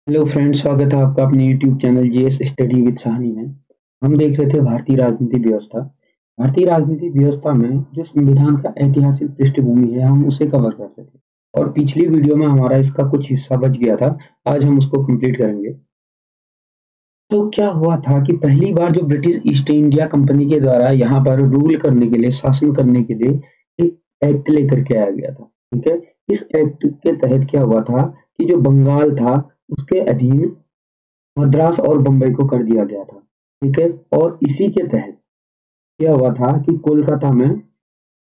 Hello friends, स्वागत है आपका अपने YouTube channel GS study with Sahni में। हम देख रहे थे भारतीय राजनीति व्यवस्था। भारतीय राजनीति व्यवस्था में जो संविधान का ऐतिहासिक पृष्ठभूमि है, हम उसे कवर कर रहे थे और पिछली वीडियो में हमारा इसका कुछ हिस्सा बच गया था। आज हम उसको कंप्लीट करेंगे। तो क्या हुआ था कि पहली बार जो ब्रिटिश ईस्ट इंडिया कंपनी के द्वारा यहाँ पर रूल करने के लिए, शासन करने के लिए एक एक्ट लेकर के आया गया था। ठीक है, इस एक्ट के तहत क्या हुआ था कि जो बंगाल था उसके अधीन मद्रास और बंबई को कर दिया गया था। ठीक है, और इसी के तहत क्या हुआ था कि कोलकाता में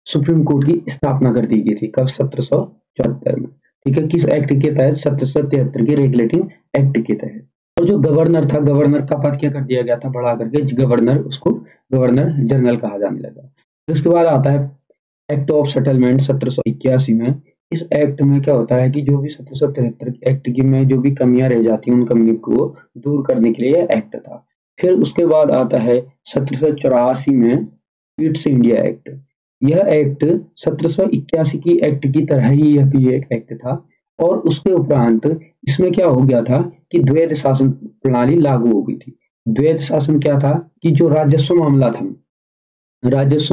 सुप्रीम कोर्ट की स्थापना कर दी गई थी। कब? 1774 में। ठीक है, किस एक्ट के तहत? 1773 के रेगुलेटिंग एक्ट के तहत। और जो गवर्नर था, गवर्नर का पद क्या कर दिया गया था? बढ़ा करके गवर्नर, उसको गवर्नर जनरल कहा जाने लगा। फिर उसके बाद आता है एक्ट ऑफ सेटलमेंट 1781 में। इस एक्ट में क्या होता है कि जो भी 1773 एक्ट की में जो भी कमियां रह जाती हैं, उन कमियों को दूर करने के लिए एक्ट था। फिर उसके बाद आता है 1784 में ईस्ट इंडिया एक्ट। यह एक्ट 1781 की एक्ट की तरह ही यह भी एक एक्ट था। और उसके उपरांत इसमें क्या हो गया था कि द्वैध शासन प्रणाली लागू हो गई थी। द्वैध शासन क्या था कि जो राजस्व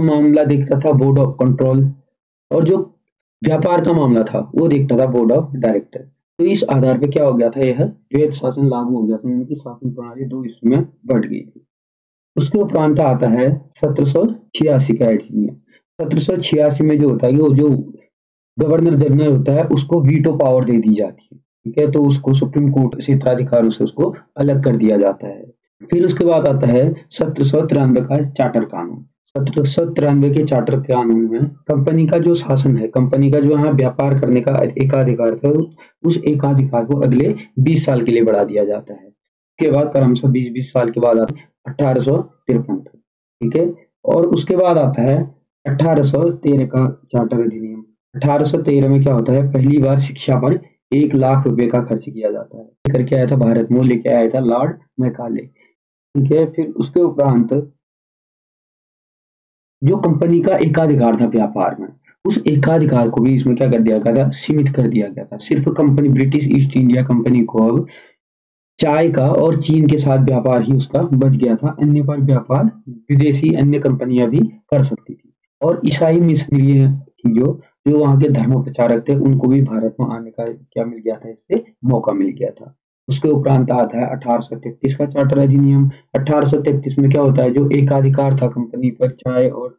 मामला देखता था बोर्ड ऑफ कंट्रोल, और जो व्यापार का मामला था वो देखता था बोर्ड ऑफ डायरेक्टर। तो इस आधार पे क्या हो गया था, यह द्वैध शासन लागू हो गया था। इनकी शासन प्रणाली दो हिस्सों में बढ़ गई थी। उसके उपरांत आता है 1786 का एडिनियम। 1786 में जो होता है कि वो जो गवर्नर जनरल होता है उसको वीटो पावर दे दी जाती है। ठीक है, तो उसको सुप्रीम कोर्ट क्षेत्राधिकारों से उसको अलग कर दिया जाता है। फिर उसके बाद आता है 1793 का चार्टर कानून। 1793 के चार्टर कानून में कंपनी का जो शासन है, कंपनी का जो यहाँ व्यापार करने का एकाधिकार था, उस एकाधिकार को अगले 20 साल के लिए बढ़ा दिया जाता है। उसके बाद क्रमशः 20-20 साल के बाद आता है 1853। ठीक है, और उसके बाद आता है 1813 का चार्टर अधिनियम। 1813 में क्या होता है? पहली बार शिक्षा पर 1 लाख रुपए का खर्च किया जाता है। लेकर के आया था भारत में, लेके आया था लॉर्ड मैकाले। ठीक है, फिर उसके उपरांत जो कंपनी का एकाधिकार था व्यापार में, उस एकाधिकार को भी इसमें क्या कर दिया गया था? सीमित कर दिया गया था। सिर्फ company British east India company को अब चाय का और चीन के साथ व्यापार ही उसका बच गया था। अन्य पर व्यापार विदेशी अन्य कंपनियां भी कर सकती थी। और ईसाई मिशनरी थी जो जो वहां के धर्म प्रचारक थे, उनको भी भारत में आने का क्या मिल गया था? इससे मौका मिल गया था। उसके उपरांत आता है 1833 का चार्टर अधिनियम। 1833 में क्या होता है? जो एकाधिकार था कंपनी पर चाय और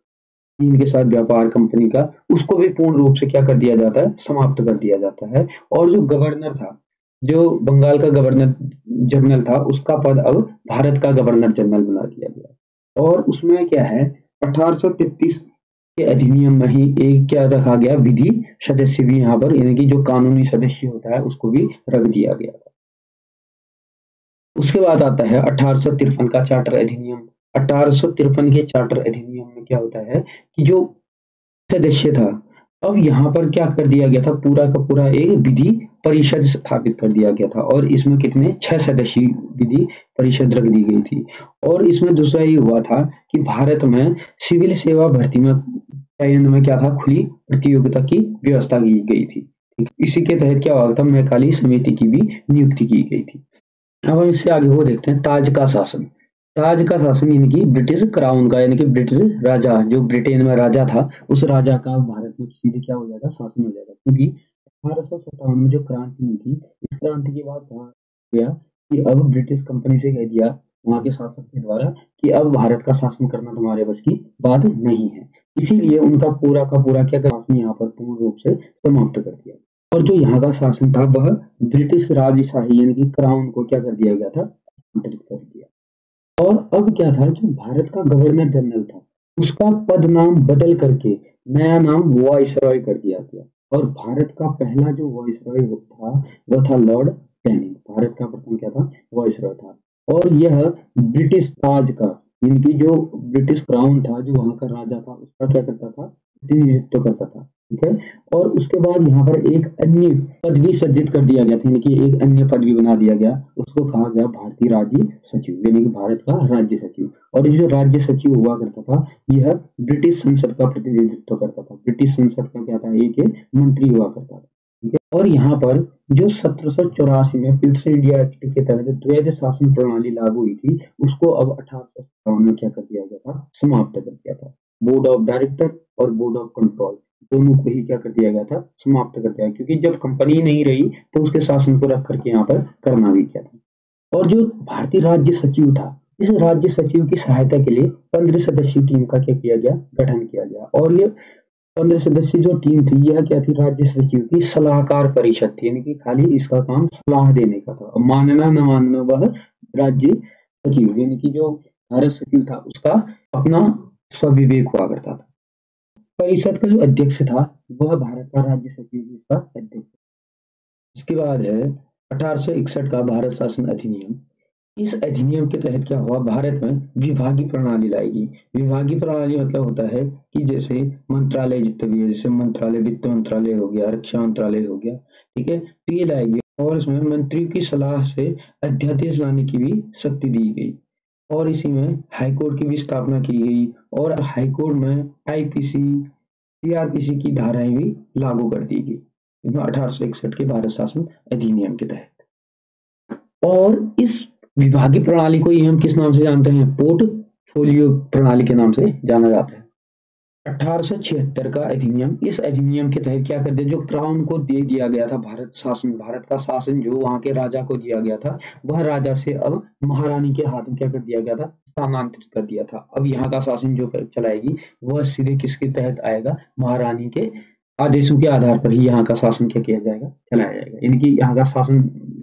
चीन के साथ व्यापार कंपनी का, उसको भी पूर्ण रूप से क्या कर दिया जाता है? समाप्त कर दिया जाता है। और जो गवर्नर था, जो बंगाल का गवर्नर जनरल था, उसका पद अब भारत का गवर्नर जनरल बना दिया गया। और उसमें क्या है? 1833 के अधिनियम में ही एक क्या रखा गया? विधि सदस्य भी यहाँ पर, यानी कि जो कानूनी सदस्य होता है उसको भी रख दिया गया था। उसके बाद आता है 1853 का चार्टर अधिनियम। 1853 के चार्टर अधिनियम में क्या होता है कि जो सदस्य था, अब यहाँ पर क्या कर दिया गया था? पूरा का पूरा एक विधि परिषद स्थापित कर दिया गया था। और इसमें कितने? 6 सदस्यीय विधि परिषद रख दी गई थी। और इसमें दूसरा ये हुआ था कि भारत में सिविल सेवा भर्ती में चयन में क्या था? खुली प्रतियोगिता की व्यवस्था की गई थी। इसी के तहत क्या हुआ था? मैकाले समिति की भी नियुक्ति की गई थी। अब हम इससे आगे वो देखते हैं ताज का शासन। ताज का शासन यानी कि ब्रिटिश क्राउन का, यानी कि ब्रिटिश राजा, जो ब्रिटेन में राजा था, उस राजा का भारत में सीधे क्या हो जाएगा? शासन हो जाएगा। क्योंकि 1857 में जो क्रांति हुई थी, इस क्रांति के बाद कहा गया कि अब ब्रिटिश कंपनी से कह दिया वहां के शासक के द्वारा कि अब भारत का शासन करना तुम्हारे बस की बात नहीं है। इसीलिए उनका पूरा का पूरा क्या शासन यहाँ पर पूर्ण रूप से समाप्त कर दिया। और जो यहाँ का शासन था वह ब्रिटिश राजशाही यानी कि क्राउन को क्या कर दिया गया था? हस्तांतरित कर दिया। और अब क्या था? जो भारत का गवर्नर जनरल था, उसका पद नाम बदल करके नया नाम वाइसरॉय कर दिया गया। और भारत का पहला जो वाइसरॉय था वह था लॉर्ड कैनिंग। भारत का प्रथम क्या था? वाइसरॉय था। और यह ब्रिटिश ताज का, यानी कि जो ब्रिटिश क्राउन था, जो वहां का राजा था, उसका क्या करता था? प्रतिनिधित्व करता था। ठीक है, और उसके बाद यहाँ पर एक अन्य पद भी सृजित कर दिया गया था, यानी कि एक अन्य पद भी बना दिया गया। उसको कहा गया भारतीय राज्य सचिव, यानी कि भारत का राज्य सचिव। और ये जो राज्य सचिव हुआ करता था, यह ब्रिटिश संसद का प्रतिनिधित्व करता था। ब्रिटिश संसद का क्या था? एक मंत्री हुआ करता था। ठीक है। और यहाँ पर जो 1784 में पिल्स इंडिया एक्ट के तहत द्वैध शासन प्रणाली लागू हुई थी, उसको अब 1857 में क्या कर दिया गया था, समाप्त कर दिया था। बोर्ड ऑफ डायरेक्टर और बोर्ड ऑफ कंट्रोल दोनों को ही क्या कर दिया गया था, समाप्त कर दिया, क्योंकि जब कंपनी नहीं रही तो उसके शासन को रख करके यहाँ पर करना भी क्या था। और जो भारतीय राज्य सचिव था, इस राज्य सचिव की सहायता के लिए 15 सदस्यीय टीम का क्या किया गया, गठन किया गया। और ये 15 सदस्यीय जो टीम थी, यह क्या थी, राज्य सचिव की सलाहकार परिषद थी, यानी कि खाली इसका काम सलाह देने का था, मानना न मानना वह राज्य सचिव, यानी कि जो भारत सचिव था उसका अपना स्वविवेक हुआ करता था। परिषद का जो अध्यक्ष था वह भारत का राज्य सचिव भी इसका अध्यक्ष। इसके बाद है 1861 का भारत शासन अधिनियम। इस अधिनियम के तहत क्या हुआ, भारत में विभागीय प्रणाली लाएगी। विभागीय प्रणाली मतलब होता है कि जैसे मंत्रालय जितने भी है, जैसे मंत्रालय, वित्त मंत्रालय हो गया, रक्षा मंत्रालय हो गया, ठीक है, तो ये लाएगी। और इसमें मंत्रियों की सलाह से अध्यादेश लाने की भी शक्ति दी गई। और इसी में हाईकोर्ट की भी स्थापना की गई, और हाईकोर्ट में आईपीसी, सीआरपीसी की धाराएं भी लागू कर दी गई 1861 के भारत शासन अधिनियम के तहत। और इस विभागीय प्रणाली को ही हम किस नाम से जानते हैं, पोर्टफोलियो प्रणाली के नाम से जाना जाता है। 1876 का अधिनियम, इस अधिनियम के तहत क्या कर दिया, जो क्राउन को दे दिया गया था, भारत शासन, भारत का शासन जो वहां के राजा को दिया गया था, वह राजा से अब महारानी के हाथ में क्या कर दिया गया था, स्थानांतरित कर दिया था। अब यहाँ का शासन जो चलाएगी वह सीधे किसके तहत आएगा, महारानी के आदेशों के आधार पर ही यहाँ का शासन क्या किया जाएगा, चलाया जाएगा। यानी कि यहाँ का शासन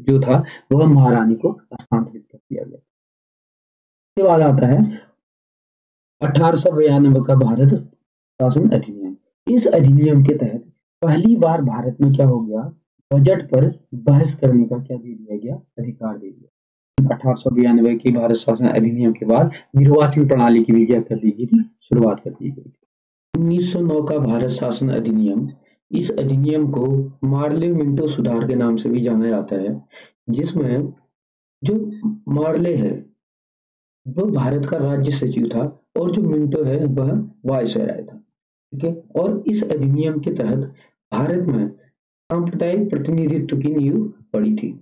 जो था वह महारानी को हस्तांतरित कर दिया गया। इसके बाद आता है 1892 का भारत शासन अधिनियम। इस अधिनियम के तहत पहली बार भारत में क्या हो गया, बजट पर बहस करने का क्या दे दिया गया, अधिकार दे दिया। 1892 की भारत शासन अधिनियम के बाद निर्वाचन प्रणाली की भी क्या कर दी गई थी, शुरुआत कर दी गई। 1909 का भारत शासन अधिनियम। इस अधिनियम को मार्ले मिंटो सुधार के नाम से भी जाना जाता है, जिसमें जो मार्ले है वो भारत का राज्य सचिव था, और जो मिंटो है वह वायसराय था, ठीक है। और इस अधिनियम के तहत भारत में सांप्रदायिक प्रतिनिधित्व की नींव पड़ी थी।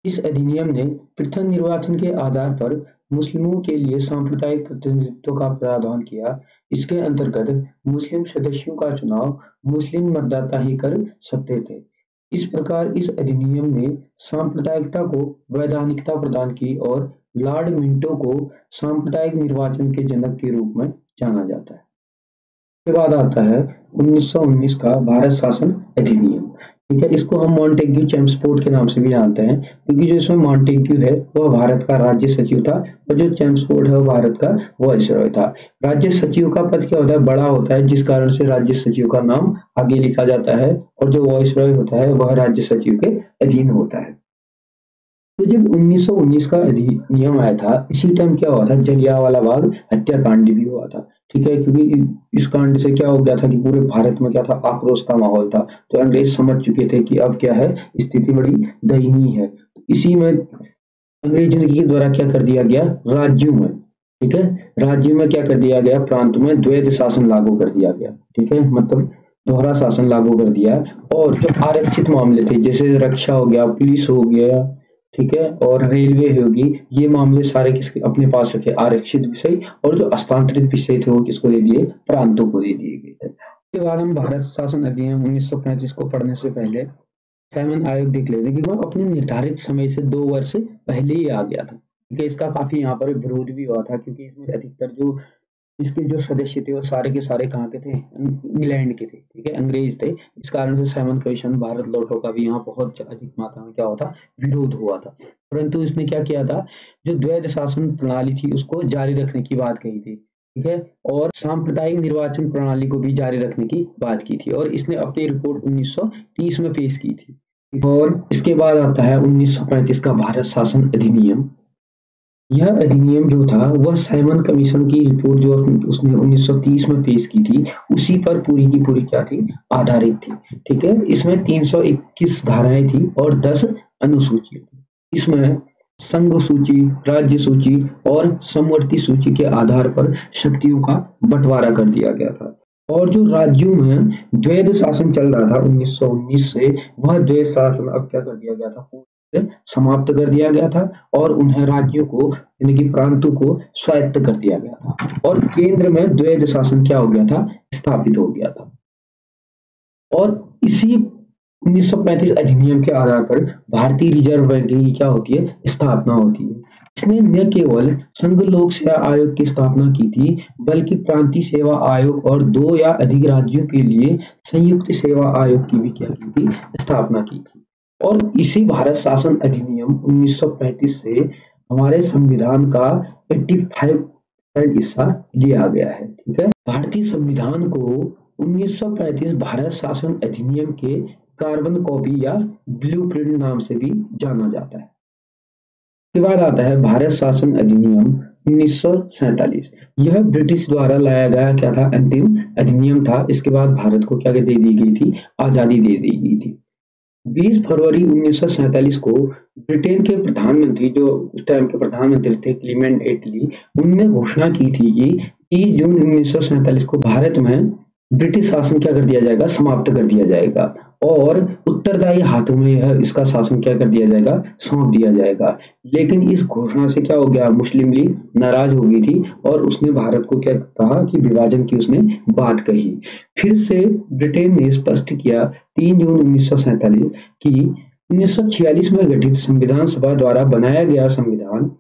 इस अधिनियम ने पृथक निर्वाचन के आधार पर मुस्लिमों के लिए सांप्रदायिक प्रतिनिधित्व का प्रावधान किया। इसके अंतर्गत मुस्लिम सदस्यों का चुनाव मुस्लिम मतदाता ही कर सकते थे। इस प्रकार इस अधिनियम ने सांप्रदायिकता को वैधानिकता प्रदान की, और लॉर्ड मिंटो को सांप्रदायिक निर्वाचन के जनक के रूप में जाना जाता है। उसके बाद आता है 1919 का भारत शासन अधिनियम, ठीक है। इसको हम मॉन्टेग्यू चेम्सफोर्ड के नाम से भी जानते हैं, क्योंकि जो इसमें मॉन्टेग्यू है वह भारत का राज्य सचिव था, और जो चेम्सफोर्ड है वो भारत का वायसरॉय था। राज्य सचिव का पद क्या होता है, बड़ा होता है, जिस कारण से राज्य सचिव का नाम आगे लिखा जाता है, और जो वायसरॉय होता है वह राज्य सचिव के अधीन होता है। तो जब 1919 का अधिनियम आया था, इसी टाइम क्या हुआ था, जलियांवाला बाग हत्याकांड भी हुआ था, ठीक है। क्योंकि इस कांड से क्या हो गया था कि पूरे भारत में क्या था, आक्रोश का माहौल था। तो अंग्रेज समझ चुके थे कि अब क्या है, स्थिति बड़ी दयनीय है। इसी में अंग्रेजों के द्वारा क्या कर दिया गया, राज्यों में, ठीक है, राज्यों में क्या कर दिया गया, प्रांत में द्वैध शासन लागू कर दिया गया, ठीक है, मतलब दोहरा शासन लागू कर दिया। और जो आरक्षित मामले थे, जैसे रक्षा हो गया, पुलिस हो गया, ठीक है, और रेलवे होगी, ये मामले सारे किसके अपने पास रखे, आरक्षित विषय, और जो हस्तांतरित विषय थे वो किसको दे दिए, प्रांतों को दे दिए गए थे। उसके बाद हम भारत शासन अधिनियम 1935 को पढ़ने से पहले साइमन आयोग देख लेते कि वह अपने निर्धारित समय से 2 वर्ष पहले ही आ गया था, ठीक है। इसका काफी यहाँ पर विरोध भी हुआ था, क्योंकि इसमें अधिकतर जो इसके जो सदस्य थे वो सारे के सारे कहाँ के थे, इंग्लैंड के थे, ठीक है, अंग्रेज थे। इस कारण से साइमन कमीशन भारत लौटो का भी यहाँ बहुत अधिक मात्रा में क्या होता, विरोध हुआ था। परंतु इसने क्या किया था, जो द्वैध शासन प्रणाली थी उसको जारी रखने की बात कही थी, ठीक है, और सांप्रदायिक निर्वाचन प्रणाली को भी जारी रखने की बात की थी, और इसने अपनी रिपोर्ट 1930 में पेश की थी। और इसके बाद आता है 1935 का भारत शासन अधिनियम। यह अधिनियम जो था वह साइमन कमीशन की रिपोर्ट जो उसने 1930 में पेश की थी, उसी पर पूरी की पूरी क्या थी, आधारित थी, ठीक है। इसमें 321 धाराएं थी और 10 अनुसूचियां थी। इसमें संघ सूची, राज्य सूची और समवर्ती सूची के आधार पर शक्तियों का बंटवारा कर दिया गया था। और जो राज्यों में द्वैध शासन चल रहा था 1919 से, वह द्वैध शासन अब क्या कर दिया गया था, पूर्ण समाप्त कर दिया गया था और उन्हें राज्यों को यानी कि प्रांतों को स्वायत्त कर दिया गया था और केंद्र में द्वैध शासन क्या हो गया था, स्थापित हो गया था। और इसी 1935 अधिनियम के आधार पर भारतीय रिजर्व बैंक की क्या होती है, स्थापना होती है। इसने न केवल संघ लोक सेवा आयोग की स्थापना की थी, बल्कि प्रांतीय सेवा आयोग और 2 या अधिक राज्यों के लिए संयुक्त सेवा आयोग की भी क्या की थी, स्थापना की थी। और इसी भारत शासन अधिनियम 1935 से हमारे संविधान का 85% हिस्सा लिया गया है। ठीक है, भारतीय संविधान को 1935 भारत शासन अधिनियम के कार्बन कॉपी या ब्लूप्रिंट नाम से भी जाना जाता है। के बाद आता है भारत शासन अधिनियम 1947। यह ब्रिटिश द्वारा लाया गया क्या था, अंतिम अधिनियम था। इसके बाद भारत को क्या दे दी गई थी, आजादी दे दी गई थी। 20 फरवरी 1947 को ब्रिटेन के प्रधानमंत्री, जो उस टाइम के प्रधानमंत्री थे क्लीमेंट एटली, उनने घोषणा की थी कि 30 जून 1947 को भारत में ब्रिटिश शासन क्या कर दिया जाएगा, समाप्त कर दिया जाएगा और उत्तरदायी हाथों में यह इसका शासन क्या कर दिया जाएगा, सौंप दिया जाएगा। लेकिन इस घोषणा से क्या हो गया, मुस्लिम लीग नाराज हो गई थी और उसने भारत को क्या कहा कि विभाजन की उसने बात कही। फिर से ब्रिटेन ने स्पष्ट किया 3 जून 1947 कि 1946 में गठित संविधान सभा द्वारा बनाया गया संविधान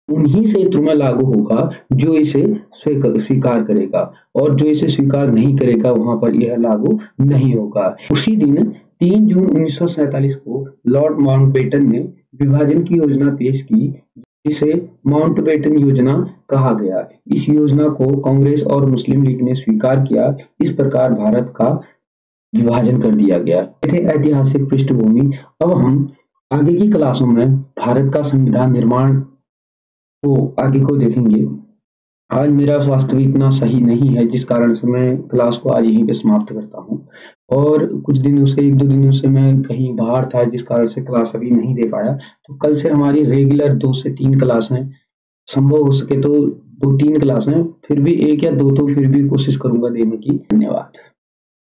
उन्हीं क्षेत्रों में लागू होगा जो इसे स्वीकार करेगा और जो इसे स्वीकार नहीं करेगा वहां पर यह लागू नहीं होगा। उसी दिन 3 जून 1947 को लॉर्ड माउंटबेटन ने विभाजन की योजना पेश की, जिसे माउंटबेटन योजना कहा गया। इस योजना को कांग्रेस और मुस्लिम लीग ने स्वीकार किया। इस प्रकार भारत का विभाजन कर दिया गया। ऐतिहासिक पृष्ठभूमि। अब हम आगे की क्लासों में भारत का संविधान निर्माण तो आगे को देखेंगे। आज मेरा स्वास्थ्य भी इतना सही नहीं है, जिस कारण से मैं क्लास को आज यहीं पे समाप्त करता हूँ और कुछ दिनों से 1-2 दिनों से मैं कहीं बाहर था, जिस कारण से क्लास अभी नहीं दे पाया। तो कल से हमारी रेगुलर 2 से 3 क्लासें, संभव हो सके तो 2-3 क्लासें, फिर भी 1 या 2 तो फिर भी कोशिश करूंगा देने की। धन्यवाद।